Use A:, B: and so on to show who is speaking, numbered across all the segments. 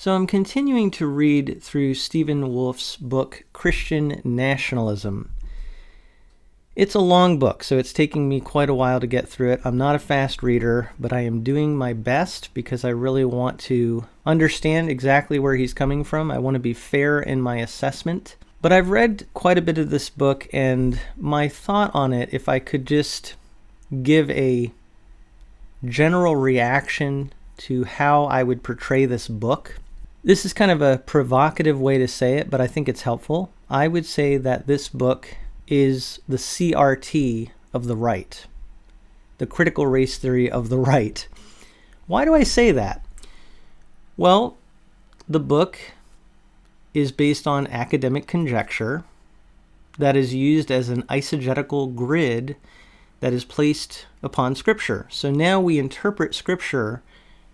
A: So I'm continuing to read through Stephen Wolfe's book, Christian Nationalism. It's a long book, so it's taking me quite a while to get through it. I'm not a fast reader, but I am doing my best because I really want to understand exactly where he's coming from. I want to be fair in my assessment. But I've read quite a bit of this book, and my thought on it, if I could just give a general reaction to how I would portray this book. This is kind of a provocative way to say it, but I think it's helpful. I would say that this book is the CRT of the right, the critical race theory of the right. Why do I say that? Well, the book is based on academic conjecture that is used as an eisegetical grid that is placed upon Scripture. So now we interpret Scripture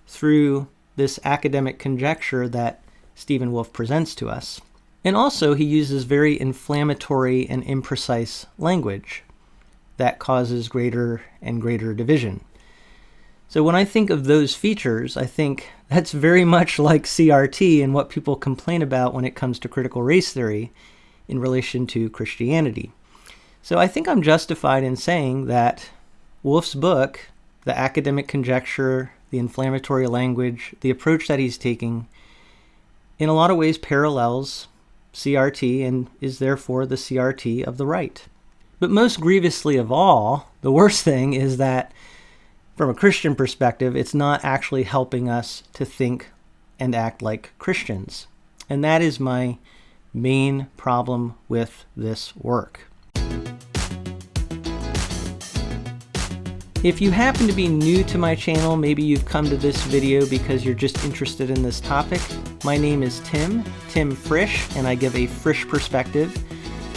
A: through this academic conjecture that Stephen Wolfe presents to us. And also he uses very inflammatory and imprecise language that causes greater and greater division. So when I think of those features, I think that's very much like CRT and what people complain about when it comes to critical race theory in relation to Christianity. So I think I'm justified in saying that Wolfe's book, the academic conjecture, the inflammatory language, the approach that he's taking, in a lot of ways parallels CRT and is therefore the CRT of the right. But most grievously of all, the worst thing is that from a Christian perspective, it's not actually helping us to think and act like Christians. And that is my main problem with this work. If you happen to be new to my channel, maybe you've come to this video because you're just interested in this topic. My name is Tim Frisch, and I give a Frisch Perspective.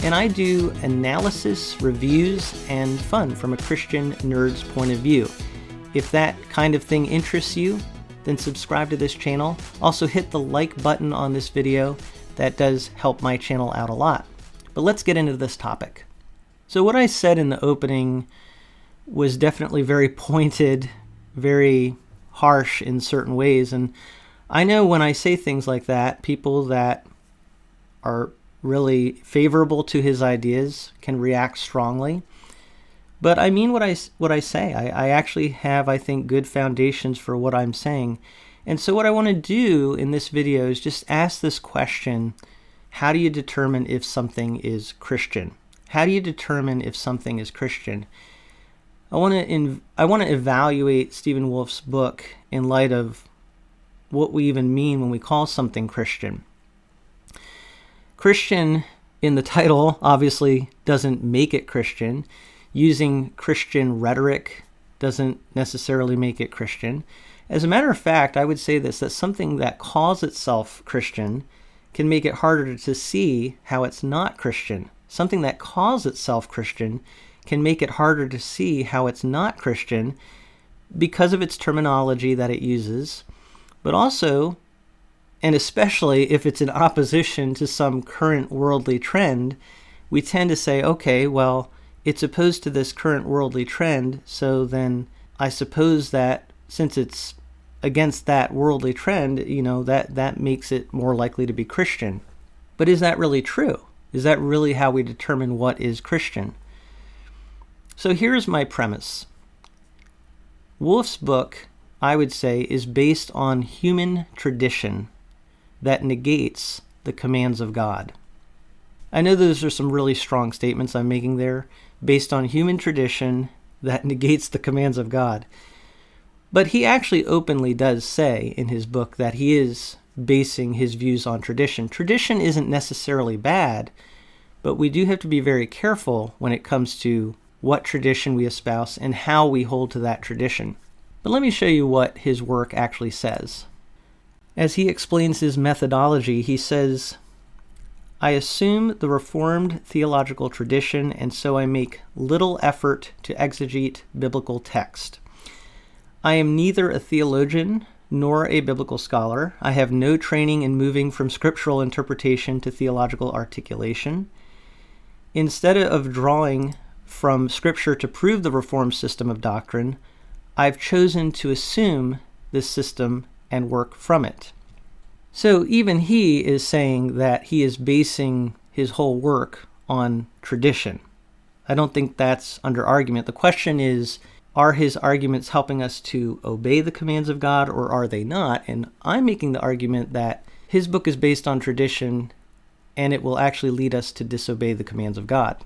A: And I do analysis, reviews, and fun from a Christian nerd's point of view. If that kind of thing interests you, then subscribe to this channel. Also hit the like button on this video. That does help my channel out a lot. But let's get into this topic. So what I said in the opening was definitely very pointed, very harsh in certain ways. And I know when I say things like that, people that are really favorable to his ideas can react strongly. But I mean what I say. I actually have, I think, good foundations for what I'm saying. And so what I want to do in this video is just ask this question: how do you determine if something is Christian? How do you determine if something is Christian? I want to evaluate Stephen Wolfe's book in light of what we even mean when we call something Christian. Christian in the title obviously doesn't make it Christian. Using Christian rhetoric doesn't necessarily make it Christian. As a matter of fact, I would say this, that something that calls itself Christian can make it harder to see how it's not Christian. Something that calls itself Christian can make it harder to see how it's not Christian because of its terminology that it uses, but also, and especially if it's in opposition to some current worldly trend, we tend to say, okay, well, it's opposed to this current worldly trend, so then I suppose that since it's against that worldly trend, that makes it more likely to be Christian. But is that really true? Is that really how we determine what is Christian? So here's my premise. Wolfe's book, I would say, is based on human tradition that negates the commands of God. I know those are some really strong statements I'm making there, based on human tradition that negates the commands of God. But he actually openly does say in his book that he is basing his views on tradition. Tradition isn't necessarily bad, but we do have to be very careful when it comes to what tradition we espouse and how we hold to that tradition. But let me show you what his work actually says. As he explains his methodology, he says, I assume the Reformed theological tradition, and so I make little effort to exegete biblical text. I am neither a theologian nor a biblical scholar. I have no training in moving from scriptural interpretation to theological articulation. Instead of drawing from Scripture to prove the Reformed system of doctrine, I've chosen to assume this system and work from it. So even he is saying that he is basing his whole work on tradition. I don't think that's under argument. The question is, are his arguments helping us to obey the commands of God, or are they not? And I'm making the argument that his book is based on tradition, and it will actually lead us to disobey the commands of God.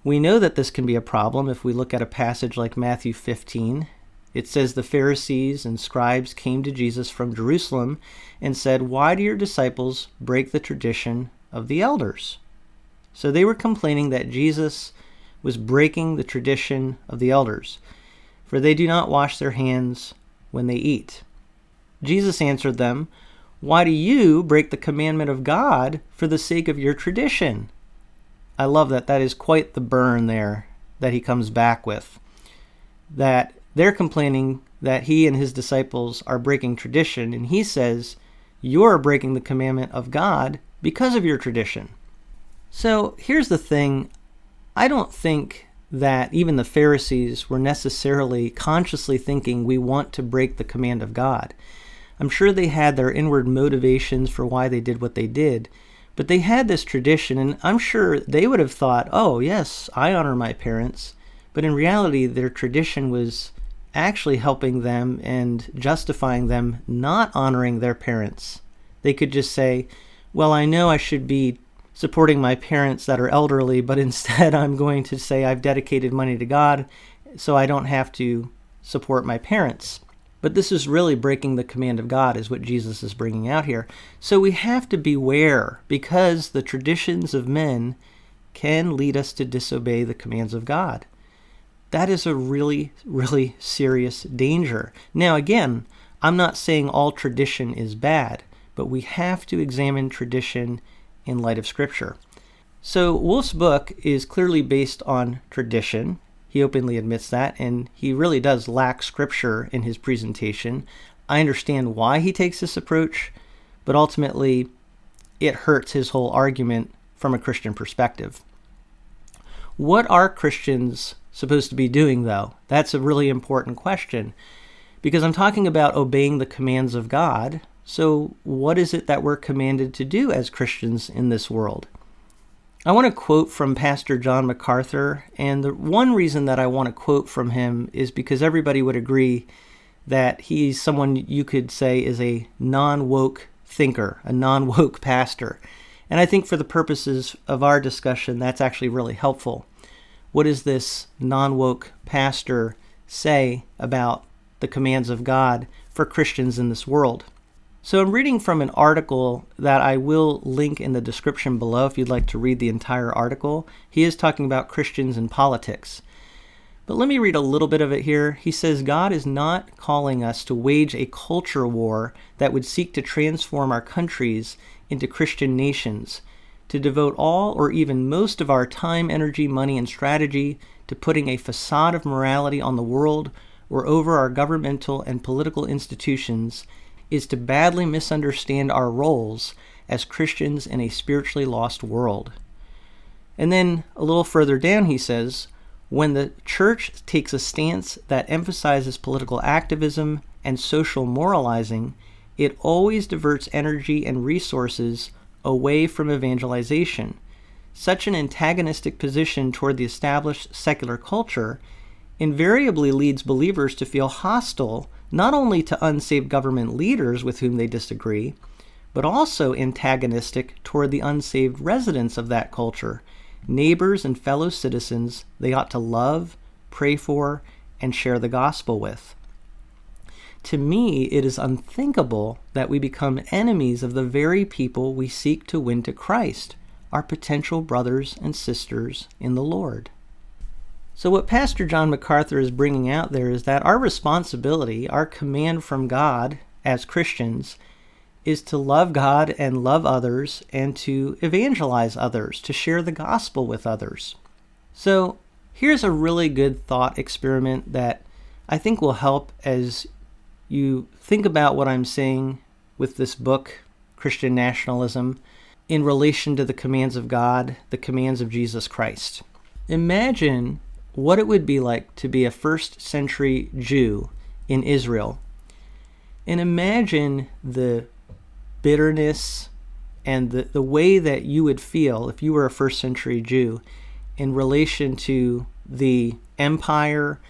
A: We know that this can be a problem if we look at a passage like Matthew 15. It says the Pharisees and scribes came to Jesus from Jerusalem and said, "Why do your disciples break the tradition of the elders?" So they were complaining that Jesus was breaking the tradition of the elders, for they do not wash their hands when they eat. Jesus answered them, "Why do you break the commandment of God for the sake of your tradition?" I love that. That is quite the burn there that he comes back with. That they're complaining that he and his disciples are breaking tradition, and he says, you're breaking the commandment of God because of your tradition. So here's the thing. I don't think that even the Pharisees were necessarily consciously thinking we want to break the command of God. I'm sure they had their inward motivations for why they did what they did, but they had this tradition, and I'm sure they would have thought, oh yes, I honor my parents, but in reality their tradition was actually helping them and justifying them not honoring their parents. They could just say, well, I know I should be supporting my parents that are elderly, but instead I'm going to say I've dedicated money to God, so I don't have to support my parents. But this is really breaking the command of God, is what Jesus is bringing out here. So we have to beware, because the traditions of men can lead us to disobey the commands of God. That is a really, really serious danger. Now, again, I'm not saying all tradition is bad, but we have to examine tradition in light of Scripture. So Wolfe's book is clearly based on tradition. He openly admits that, and he really does lack Scripture in his presentation. I understand why he takes this approach, but ultimately it hurts his whole argument from a Christian perspective. What are Christians supposed to be doing, though? That's a really important question, because I'm talking about obeying the commands of God. So what is it that we're commanded to do as Christians in this world? I want to quote from Pastor John MacArthur, and the one reason that I want to quote from him is because everybody would agree that he's someone you could say is a non-woke thinker, a non-woke pastor. And I think for the purposes of our discussion, that's actually really helpful. What does this non-woke pastor say about the commands of God for Christians in this world? So I'm reading from an article that I will link in the description below if you'd like to read the entire article. He is talking about Christians and politics. But let me read a little bit of it here. He says, God is not calling us to wage a culture war that would seek to transform our countries into Christian nations, to devote all or even most of our time, energy, money, and strategy to putting a facade of morality on the world or over our governmental and political institutions is to badly misunderstand our roles as Christians in a spiritually lost world. And then a little further down he says, when the church takes a stance that emphasizes political activism and social moralizing, it always diverts energy and resources away from evangelization. Such an antagonistic position toward the established secular culture invariably leads believers to feel hostile not only to unsaved government leaders with whom they disagree, but also antagonistic toward the unsaved residents of that culture, neighbors and fellow citizens they ought to love, pray for, and share the gospel with. To me, it is unthinkable that we become enemies of the very people we seek to win to Christ, our potential brothers and sisters in the Lord. So what Pastor John MacArthur is bringing out there is that our responsibility, our command from God as Christians, is to love God and love others and to evangelize others, to share the gospel with others. So here's a really good thought experiment that I think will help as you think about what I'm saying with this book, Christian Nationalism, in relation to the commands of God, the commands of Jesus Christ. Imagine what it would be like to be a first century Jew in Israel. And imagine the bitterness and the way that you would feel if you were a first century Jew in relation to the empire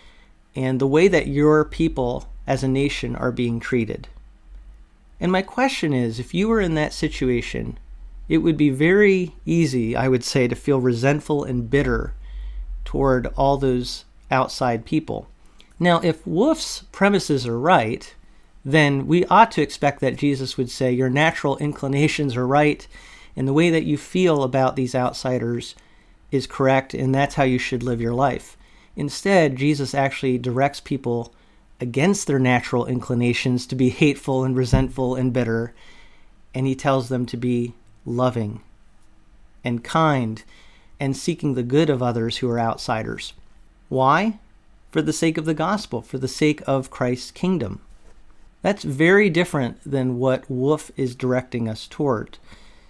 A: and the way that your people as a nation are being treated. And my question is, if you were in that situation, it would be very easy, I would say, to feel resentful and bitter toward all those outside people. Now, if Wolfe's premises are right, then we ought to expect that Jesus would say your natural inclinations are right, and the way that you feel about these outsiders is correct, and that's how you should live your life. Instead, Jesus actually directs people against their natural inclinations to be hateful and resentful and bitter, and he tells them to be loving and kind and seeking the good of others who are outsiders. Why? For the sake of the gospel, for the sake of Christ's kingdom. That's very different than what Wolfe is directing us toward.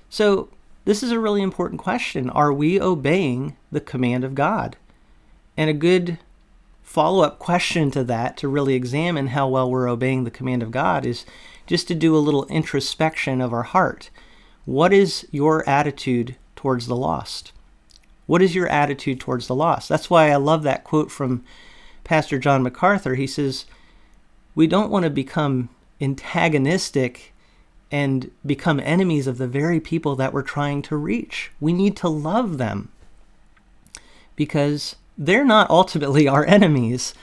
A: So this is a really important question. Are we obeying the command of God? And a good follow-up question to that, to really examine how well we're obeying the command of God, is just to do a little introspection of our heart. What is your attitude towards the lost? What is your attitude towards the lost? That's why I love that quote from Pastor John MacArthur. He says, we don't want to become antagonistic and become enemies of the very people that we're trying to reach. We need to love them because they're not ultimately our enemies.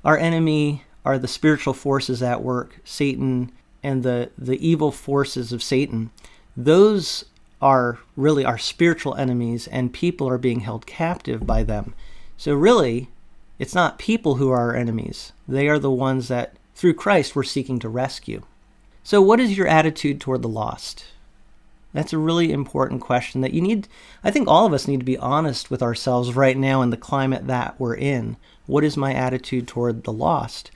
A: Our enemy are the spiritual forces at work, Satan and the evil forces of Satan. Those are really our spiritual enemies, and people are being held captive by them. So really, it's not people who are our enemies. They are the ones that, through Christ, we're seeking to rescue. So what is your attitude toward the lost? That's a really important question that I think all of us need to be honest with ourselves right now in the climate that we're in. What is my attitude toward the lost?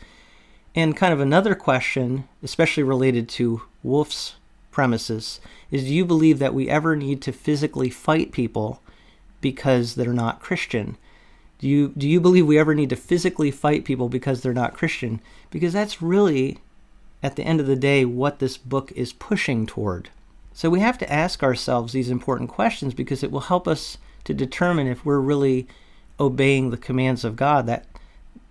A: And kind of another question, especially related to Wolfe's premises, is do you believe that we ever need to physically fight people because they're not Christian? Do you believe we ever need to physically fight people because they're not Christian? Because that's really, at the end of the day, what this book is pushing toward. So we have to ask ourselves these important questions because it will help us to determine if we're really obeying the commands of God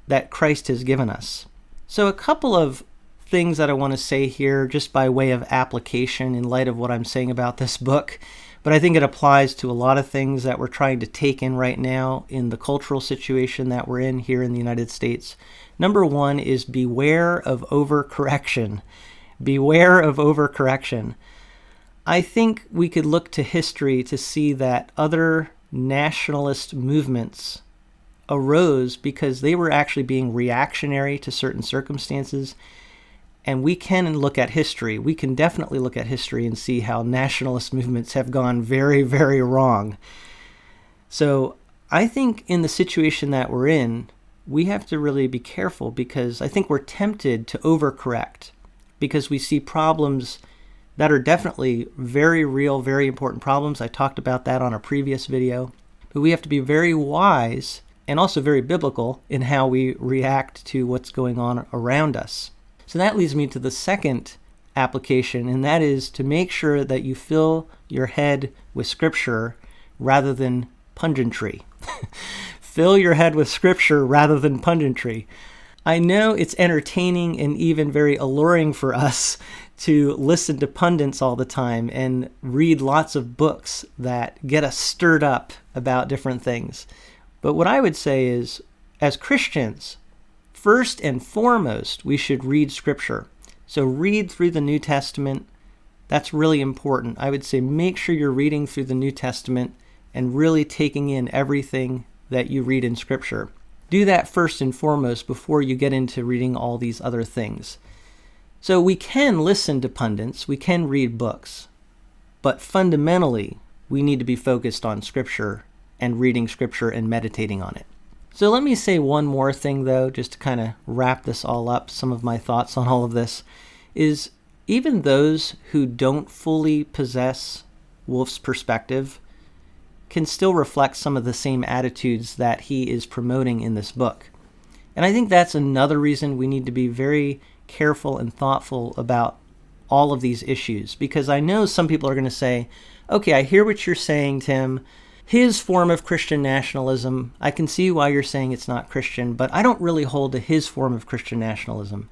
A: that Christ has given us. So a couple of things that I want to say here just by way of application in light of what I'm saying about this book, but I think it applies to a lot of things that we're trying to take in right now in the cultural situation that we're in here in the United States. Number one is beware of overcorrection. Beware of overcorrection. I think we could look to history to see that other nationalist movements arose because they were actually being reactionary to certain circumstances. And we can look at history. We can definitely look at history and see how nationalist movements have gone very, very wrong. So I think in the situation that we're in, we have to really be careful because I think we're tempted to overcorrect because we see problems that are definitely very real, very important problems. I talked about that on a previous video. But we have to be very wise and also very biblical in how we react to what's going on around us. So that leads me to the second application, and that is to make sure that you fill your head with Scripture rather than punditry. Fill your head with Scripture rather than punditry. I know it's entertaining and even very alluring for us to listen to pundits all the time and read lots of books that get us stirred up about different things. But what I would say is, as Christians, first and foremost, we should read Scripture. So read through the New Testament. That's really important. I would say make sure you're reading through the New Testament and really taking in everything that you read in Scripture. Do that first and foremost before you get into reading all these other things. So we can listen to pundits, we can read books, but fundamentally, we need to be focused on Scripture and reading Scripture and meditating on it. So let me say one more thing, though, just to kind of wrap this all up, some of my thoughts on all of this, is even those who don't fully possess Wolfe's perspective can still reflect some of the same attitudes that he is promoting in this book. And I think that's another reason we need to be very careful and thoughtful about all of these issues, because I know some people are going to say, okay, I hear what you're saying, Tim. His form of Christian nationalism, I can see why you're saying it's not Christian, but I don't really hold to his form of Christian nationalism.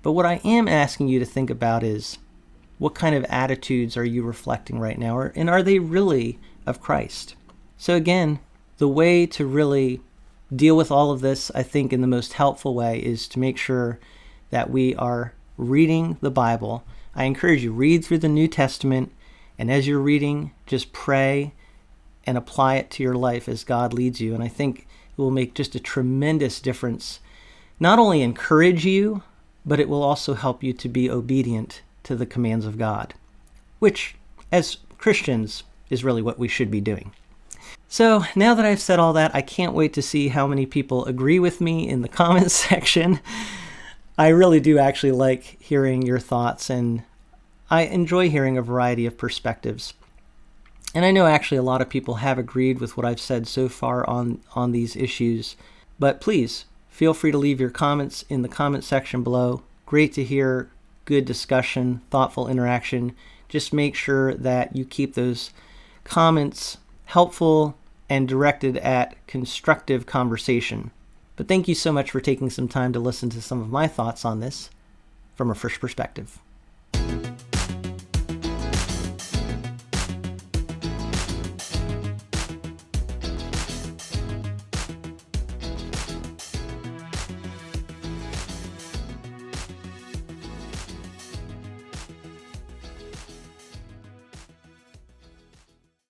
A: But what I am asking you to think about is, what kind of attitudes are you reflecting right now? And are they really of Christ? So again, the way to really deal with all of this, I think in the most helpful way, is to make sure that we are reading the Bible. I encourage you, read through the New Testament, and as you're reading, just pray and apply it to your life as God leads you. And I think it will make just a tremendous difference. Not only encourage you, but it will also help you to be obedient to the commands of God, which, as Christians, is really what we should be doing. So now that I've said all that, I can't wait to see how many people agree with me in the comments section. I really do actually like hearing your thoughts, and I enjoy hearing a variety of perspectives. And I know actually a lot of people have agreed with what I've said so far on these issues, but please feel free to leave your comments in the comment section below. Great to hear good discussion, thoughtful interaction. Just make sure that you keep those comments helpful and directed at constructive conversation. But thank you so much for taking some time to listen to some of my thoughts on this from A Frisch Perspective.